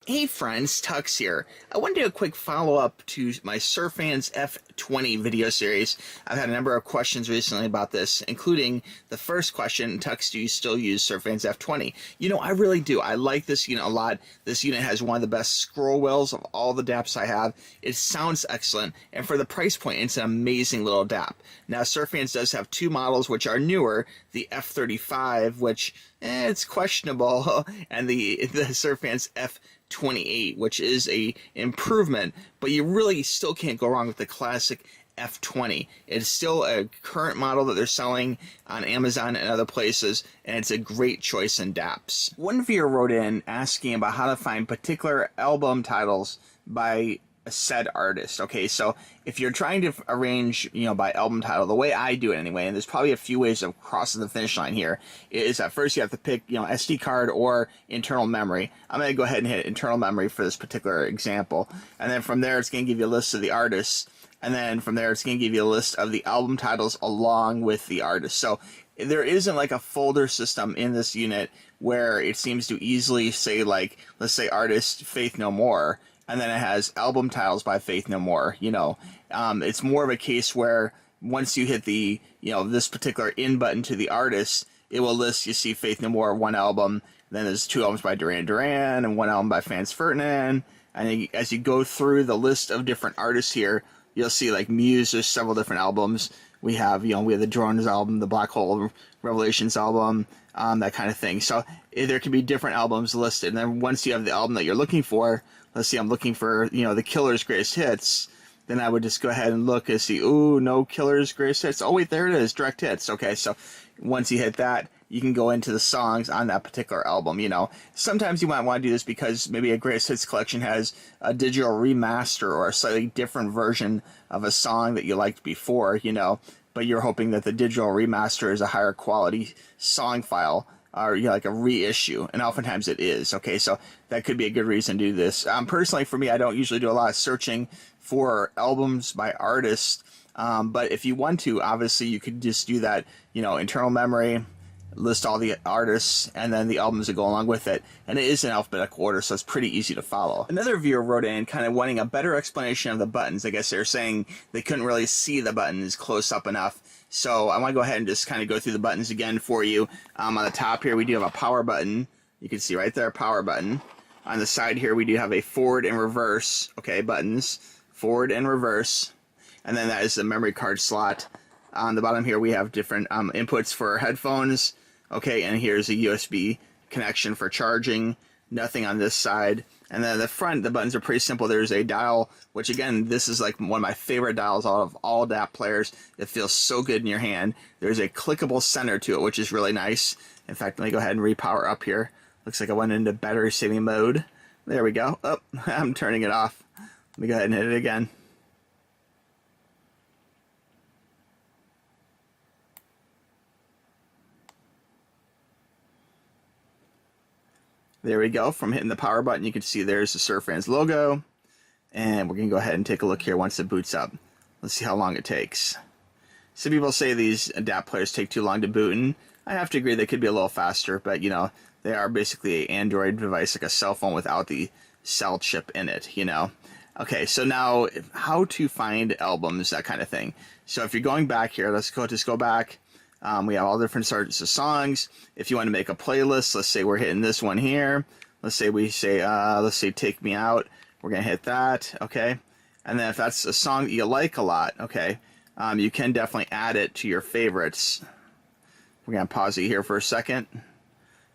Hey friends, Tuxx here. I want to do a quick follow-up to my Surfans F20 video series. I've had a number of questions recently about this, including the first question, Tuxx, do you still use Surfans F20? You know, I really do. I like this unit a lot. This unit has one of the best scroll wheels of all the DAPs I have. It sounds excellent, and for the price point, it's an amazing little DAP. Now, Surfans does have two models which are newer, the F35, which it's questionable, and the Surfans F28, which is a improvement, but you really still can't go wrong with the classic F20. It's still a current model that they're selling on Amazon and other places, and it's a great choice in DAPs. One viewer wrote in asking about how to find particular album titles by a said artist. Okay, so if you're trying to arrange, by album title, the way I do it anyway, and there's probably a few ways of crossing the finish line here, is at first you have to pick, SD card or internal memory. I'm going to go ahead and hit internal memory for this particular example, and then from there it's going to give you a list of the artists, and then from there it's going to give you a list of the album titles along with the artist. So there isn't like a folder system in this unit where it seems to easily say, like, let's say artist Faith No More, and then it has album titles by Faith No More. It's more of a case where once you hit the, this particular in button to the artist, it will list, you see Faith No More, one album, then there's two albums by Duran Duran, and one album by Franz Ferdinand, and as you go through the list of different artists here, you'll see like Muse, there's several different albums. We have, we have the Drones album, the Black Hole Revelations album, that kind of thing. So there can be different albums listed, and then once you have the album that you're looking for, let's see, I'm looking for, the Killer's Greatest Hits, then I would just go ahead and look and see, ooh, no Killer's Greatest Hits. Oh, wait, there it is, Direct Hits. Okay, so once you hit that, you can go into the songs on that particular album, Sometimes you might want to do this because maybe a Greatest Hits collection has a digital remaster or a slightly different version of a song that you liked before, but you're hoping that the digital remaster is a higher quality song file, or like a reissue, and oftentimes it is. Okay, so that could be a good reason to do this. Personally, for me, I don't usually do a lot of searching for albums by artists, but if you want to, obviously you could just do that, internal memory, list all the artists, and then the albums that go along with it, and it is in alphabetical order, so it's pretty easy to follow. Another viewer wrote in kind of wanting a better explanation of the buttons. I guess they're saying they couldn't really see the buttons close up enough, so I want to go ahead and just kind of go through the buttons again for you. On the top here we do have a power button. You can see right there, power button. On the side here we do have a forward and reverse, okay, buttons, forward and reverse, and then that is the memory card slot. On the bottom here we have different inputs for headphones, okay, and here's a USB connection for charging. Nothing on this side. And then the front, the buttons are pretty simple. There's a dial, which again, this is like one of my favorite dials out of all DAP players. It feels so good in your hand. There's a clickable center to it, which is really nice. In fact, let me go ahead and repower up here. Looks like I went into battery saving mode. There we go. Oh, I'm turning it off. Let me go ahead and hit it again. There we go. From hitting the power button, you can see there's the Surfans logo. And we're going to go ahead and take a look here once it boots up. Let's see how long it takes. Some people say these DAP players take too long to boot, and I have to agree they could be a little faster, but, they are basically an Android device, like a cell phone without the cell chip in it, Okay, so now how to find albums, that kind of thing. So if you're going back here, let's just go back. We have all different sorts of songs. If you want to make a playlist, let's say we're hitting this one here. Let's say let's say Take Me Out. We're going to hit that, okay? And then if that's a song that you like a lot, okay, you can definitely add it to your favorites. We're going to pause it here for a second.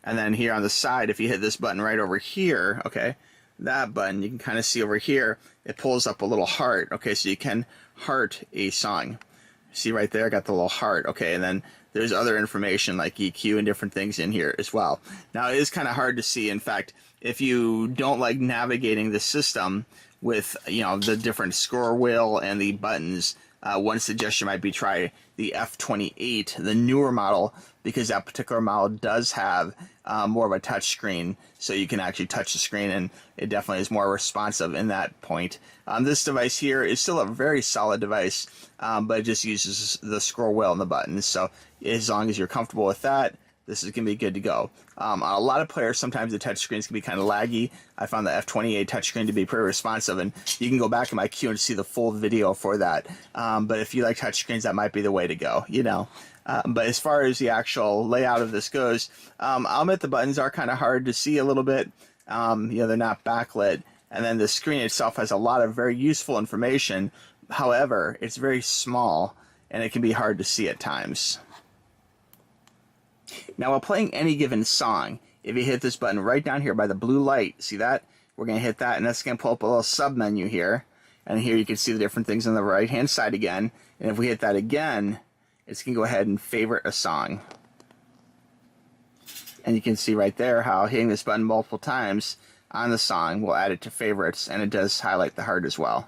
And then here on the side, if you hit this button right over here, okay, that button, you can kind of see over here, it pulls up a little heart, okay, so you can heart a song. See right there, I got the little heart, okay, and then there's other information like EQ and different things in here as well. Now, it is kind of hard to see. In fact, if you don't like navigating the system with, the different scroll wheel and the buttons, one suggestion might be try the F28, the newer model, because that particular model does have more of a touch screen, so you can actually touch the screen, and it definitely is more responsive in that point. This device here is still a very solid device, but it just uses the scroll wheel and the buttons, so as long as you're comfortable with that, this is going to be good to go. On a lot of players, sometimes the touchscreens can be kind of laggy. I found the F20 touchscreen to be pretty responsive, and you can go back in my queue and see the full video for that. But if you like touchscreens, that might be the way to go, you know. But as far as the actual layout of this goes, I'll admit the buttons are kind of hard to see a little bit. You know, they're not backlit. And then the screen itself has a lot of very useful information. However, it's very small, and it can be hard to see at times. Now, while playing any given song, if you hit this button right down here by the blue light, see that? We're going to hit that, and that's going to pull up a little sub-menu here. And here you can see the different things on the right-hand side again. And if we hit that again, it's going to go ahead and favorite a song. And you can see right there how hitting this button multiple times on the song will add it to favorites, and it does highlight the heart as well.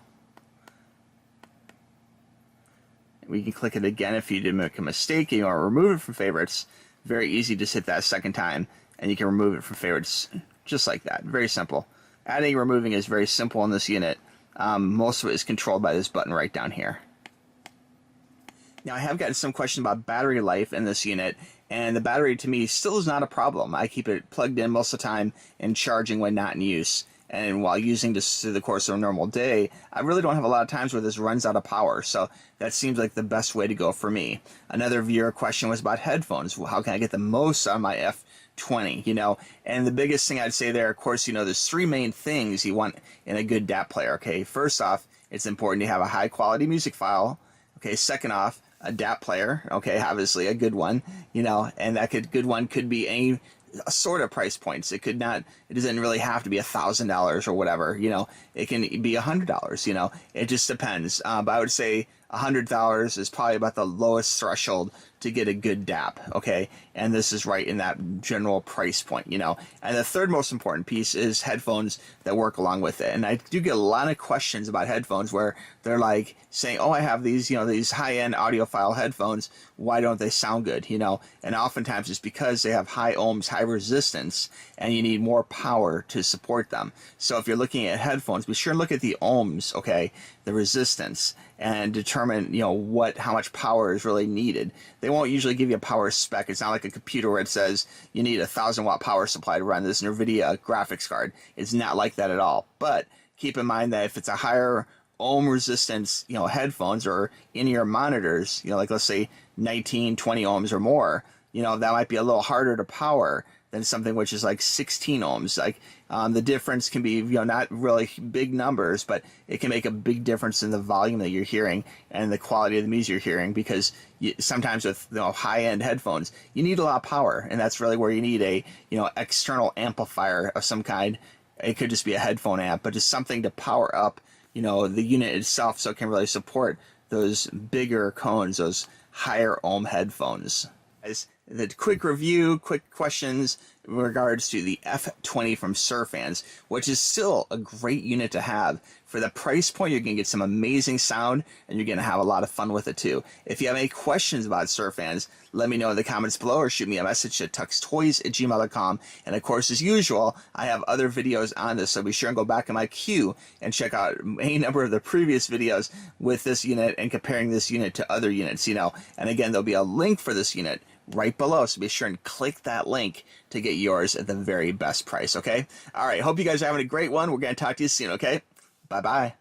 We can click it again if you did make a mistake and you want to remove it from favorites. Very easy, just hit that second time, and you can remove it from favorites just like that. Very simple. Adding and removing is very simple in this unit. Most of it is controlled by this button right down here. Now, I have gotten some questions about battery life in this unit, and the battery to me still is not a problem. I keep it plugged in most of the time and charging when not in use. And while using this through the course of a normal day, I really don't have a lot of times where this runs out of power. So that seems like the best way to go for me. Another viewer question was about headphones. Well, how can I get the most out of my F20, you know? And the biggest thing I'd say there, of course, you know, there's three main things you want in a good DAP player, okay? First off, it's important to have a high quality music file. Okay, second off, a DAP player, okay, obviously a good one, you know, and that good one could be any sort of price points. It doesn't really have to be $1,000 or whatever, you know. It can be $100, you know. It just depends. But I would say $100 is probably about the lowest threshold to get a good DAP, okay? And this is right in that general price point, you know. And the third most important piece is headphones that work along with it. And I do get a lot of questions about headphones where they're like saying, oh, I have these, you know, these high-end audiophile headphones. Why don't they sound good, you know? And oftentimes it's because they have high ohms, high resistance, and you need more power to support them. So if you're looking at headphones, be sure to look at the ohms, okay, the resistance, and determine, you know, how much power is really needed. They won't usually give you a power spec. It's not like a computer where it says you need a 1,000-watt power supply to run this NVIDIA graphics card. It's not like that at all. But keep in mind that if it's a higher ohm resistance, you know, headphones or in-ear monitors, you know, like let's say 19, 20 ohms or more, you know, that might be a little harder to power than something which is like 16 ohms. Like the difference can be, you know, not really big numbers, but it can make a big difference in the volume that you're hearing and the quality of the music you're hearing, because sometimes with, you know, high-end headphones, you need a lot of power, and that's really where you need a, you know, external amplifier of some kind. It could just be a headphone amp, but just something to power up, you know, the unit itself so it can really support those bigger cones, those higher ohm headphones. As the quick review, quick questions in regards to the F20 from Surfans, which is still a great unit to have. For the price point, you're going to get some amazing sound, and you're going to have a lot of fun with it too. If you have any questions about Surfans, let me know in the comments below or shoot me a message at tuxtoys@gmail.com. And of course, as usual, I have other videos on this, so be sure and go back in my queue and check out a number of the previous videos with this unit and comparing this unit to other units, you know. And again, there'll be a link for this unit right below, so be sure and click that link to get yours at the very best price, okay? All right, hope you guys are having a great one. We're going to talk to you soon, okay? Bye-bye.